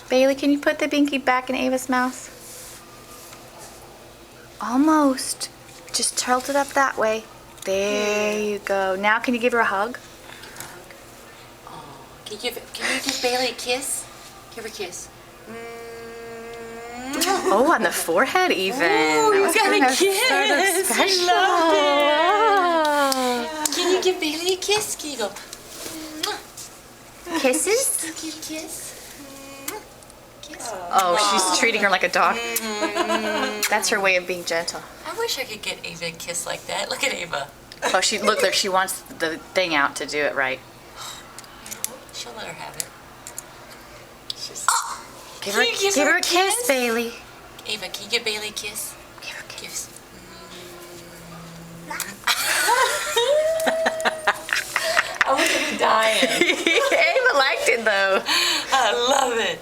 Bailey, can you put the binky back in Ava's mouth? Almost. Just tilt it up that way. There you go. Now can you give her a hug? Oh, can you give Bailey a kiss? Give her a kiss. Oh, on the forehead even. Oh, you got a kiss. Sort of special. I love it. Oh. Can you give Bailey a kiss? Can you go? Kisses? Give a kiss. Kiss. Oh, she's treating her like a dog. That's her way of being gentle. I wish I could get Ava a kiss like that. Look at Ava. Oh, she look like she wants the thing out to do it right. She'll let her have it. Give Can her, you give give her her a a kiss, kiss? Bailey. Ava, can you give Bailey a kiss? Give her a kiss. I want to be dying. Ava liked it though. I love it.